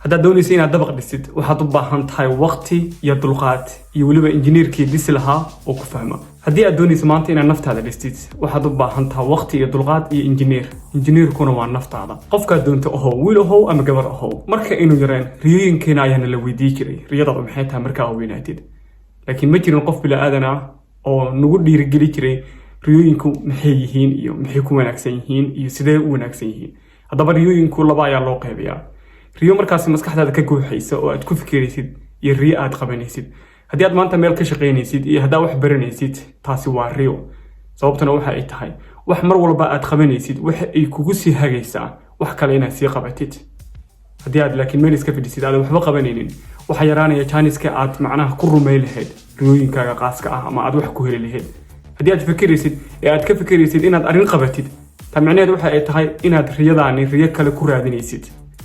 haddaad doonaysa inaad dabaq dhisid waxaad u baahan tahay waqti iyo dulqaad iyo weliba injineerkii dhisi lahaa oo ku fahma. haddii aad doonaysa maanta inaad naftaada dhistid waxaad u baahan tahay waqti iyo dulqaad iyo injineerkuna waa naftaada. qofkaad doonto ahow, wiil ahow ama gabar ahow. marka inuu yareen riyooyinkeena ayaana la weydii jiray riyadaadu maxay tahay markaa weynaatid, laakiin ma jirin qof bilaadan ah oo nagu dhiirigeli jiray riyooyinku maxay yihiin iyo maxay ku wanaagsan yihiin iyo sidee u wanaagsan yihiin. haddaba riyooyinku laba ayaa loo qaybiyaa: riyo markaasi maskaxdaada ka guuxaysa oo aad ku fikiraysid iyo riyo aad qabanaysid. haddii aad maanta meel ka shaqaynaysid iyo haddaa wax baranaysid taasi waa riyo. sababtuna waxa ay tahay wax mar walba aad qabanaysid waxa ay kugu sii hagaysaa wax kale inaad sii qabatid. haddii aad laakiin meel iska fadhisid aad waxba qabanaynin waxa yaraanaya jaaniska aad macnaha ku rumay lahayd riyooyinkaaga qaaska ah ama aad wax ku heli lahayd. haddii aad fikiraysid ee aad ka fikiraysid inaad arrin qabatid taa macnaheed waxa ay tahay inaad riyadaani riyo kale ku raadinaysid.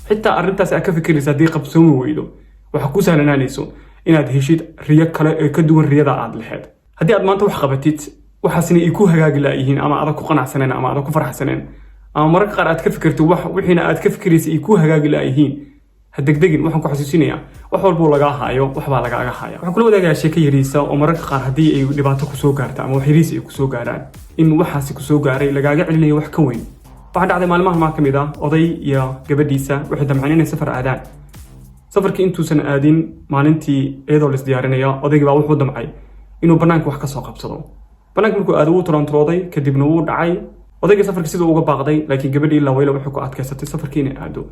xitaa arrintaas aad ka fikiraysa haddii qabsoomi weydo waxa ku sahlanaanayso inaad heshid riyo kale ee ka duwan riyada aad lahayd. haddii aad maanta wax qabatid waxaasina ay ku hagaagi laayihiin ama aad ku qanacsaneen ama aad ku farxsaneen ama mararka qaar aad ka fikirto wixiina aad ka fikiraysa ay ku hagaagi laayihiin ha degdegin. waxaan ku xasuusinayaa wax walbo laga haayo waxbaa lagaaga haya. waxaan kula wadaagayaa sheeko yariisa oo mararka qaar haddii ay dhibaato ku soo gaarto ama wax yariis ay ku soo gaaraan in waxaasi ku soo gaaray lagaaga celinayo wax ka weyn. waxaa dhacday maalmaha ka mid ah oday iyo gabadhiisa waxay damceen inay safar aadaan. safarkii intuusan aadin maalintii iyadoo la isdiyaarinayo odaygii baa wuxuu damcay inuu bannaanka wax ka soo qabsado. bannaanka markuu aado wuu turanturooday kadibna wuu dhacay. odaygii safarkii siduu uga baaqday laakiin gabadhii ilaa weyla waxay ku adkaysatay safarkii inay aado.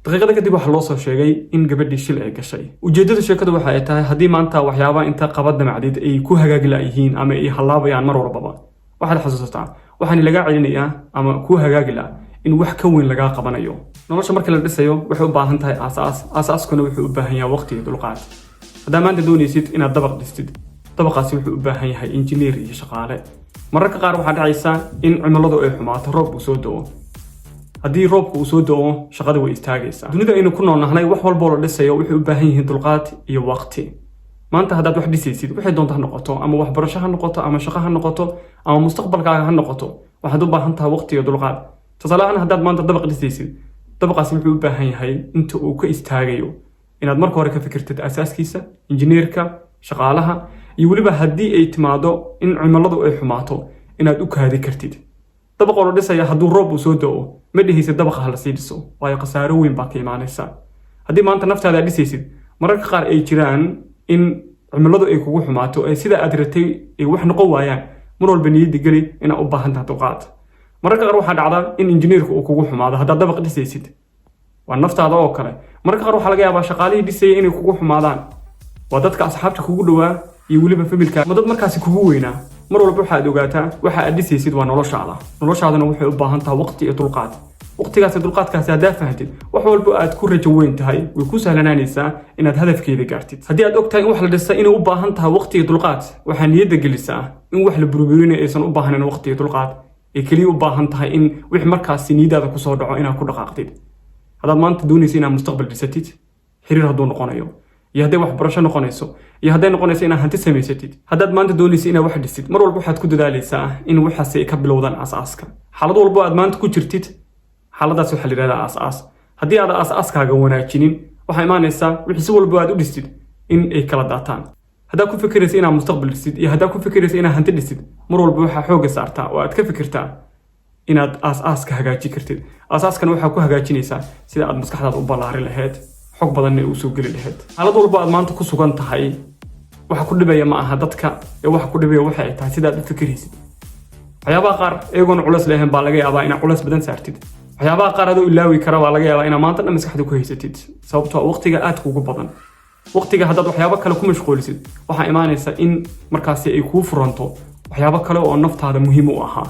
daqiiqada kadib waxaa loo soo sheegay in gabadhii shil ay gashay. ujeeddada sheekadu waxa ay tahay haddii maanta waxyaabaha inta qabad damacdid ay ku hagaagi laayihiin ama ay hallaabayaan mar walbaba waxaad xasuusataa waxaana lagaa celinayaa ama ku hagaagi laa in wax ka weyn lagaa qabanayo. nolosha marka la dhisayo waxay u baahan tahay aasaaskuna wuxuu u baahan yahay waqti iyo dulqaad. haddaa maanta doonaysid inaad dabaq dhistid dabaqaasi wuxuu u baahan yahay injineer iyo shaqaale. mararka qaar waxaa dhacaysa in cimiladu ay xumaato, roobku soo da'o. haddii roobku uu soo da'o shaqada way istaagaysaa. dunida aynu ku noolnahay wax walboo la dhisayo wuxuu u baahan yihiin dulqaad iyo waqti. maanta haddaad wax dhisaysid waxay doonta ha noqoto ama waxbarasho ha noqoto ama shaqo ha noqoto ama mustaqbalkaaga ha noqoto waxaad u baahan tahay waqti iyo dulqaad. tusaale ahaan haddaad maanta dabaq dhisaysid dabaqaasi wuxuu u baahan yahay inta uu ka istaagayo inaad marka hore ka fikirtid asaaskiisa, injineerka, shaqaalaha iyo weliba haddii ay timaado in cimiladu ay xumaato inaad u kaadi kartid. dabaqoo la dhisaya hadduu roob uu soo da'o ma dhehaysid dabaqa ha la sii dhiso waayo khasaaro weyn baa ka imaanaysa. haddii maanta naftaada aad dhisaysid mararka qaar ay jiraan in cimiladu ay kugu xumaato ee sida aad ratay ay wax noqon waayaan mar walba niyadda geli inaad u baahan tahay dulqaad. mararka qaar waxaa dhacda in injineerku uu kugu xumaado haddaad dabaq dhisaysid waa naftaada oo kale. mararka qaar waxaa laga yaabaa shaqaalihii dhisaya inay kugu xumaadaan waa dadka asxaabta kugu dhowaa iyo weliba familka ma dad markaasi kugu weynaa. mar walba waxaad ogaataa waxa aad dhisaysid waa noloshaadana waxay u baahan tahay waqti iyo dulqaad. waqtigaasi dulqaadkaasi haddaa fahamtid wax walba aad ku rajo weyn tahay way ku sahlanaanaysaa inaad hadafkeeda gaartid. haddii aad ogtahay in wax la dhisa inay u baahan tahay waqti iyo dulqaad waxaa niyadda gelisaa in wax la burburinayo aysan u baahnayn waqti iyo dulqaad ee keliya u baahan tahay in wix markaasi niyadaada kusoo dhaco inaad ku dhaqaaqdid. haddaad maanta doonaysa inaad mustaqbal dhisatid xiriir hadduu noqonayo iyo hadday waxbarasho noqonayso iyo hadday noqonayso inaad hanti samaysatid haddaad maanta doonaysa inaad wax dhisid mar walba waxaad ku dadaalaysaa in waxaasi ay ka bilowdaan asaaska. xaalad walbo aad maanta ku jirtid xaaladaas waxaa la yidhahdaa asaas. haddii aad asaaskaaga wanaajinin waxaa imaanaysaa wixii si walba aad u dhistid in ay kala daataan. haddaad ku fikiraysa inaad mustaqbal dhisid iyo haddaad ku fikiraysa inaad hanti dhisid mar walba waxaa xoogga saartaa oo aad ka fikirtaa inaad asaaska hagaaji kartid. asaaskana waxaa ku hagaajinaysaa sida aad maskaxdaada u ballaarin lahayd, xog badanna ay u soo geli lahayd. xaalad walba aad maanta ku sugan tahay waxa ku dhibaya ma aha dadka ee waxa ku dhibaya waxa ay tahay sida aad u fikiraysid. waxyaabaha qaar iyagoon culeys lahayn baa laga yaabaa inaad culeys badan saartid. waxyaabaha qaar adoo ilaawi kara baa laga yaabaa inaad maanta dhan maskaxda ku haysatid sababtoo waqtiga aad kugu badan. waqtiga haddaad waxyaabo kale ku mashquulisid waxaa imaanaysa in markaasi ay kuu furanto waxyaabo kale oo naftaada muhiim u ahaa.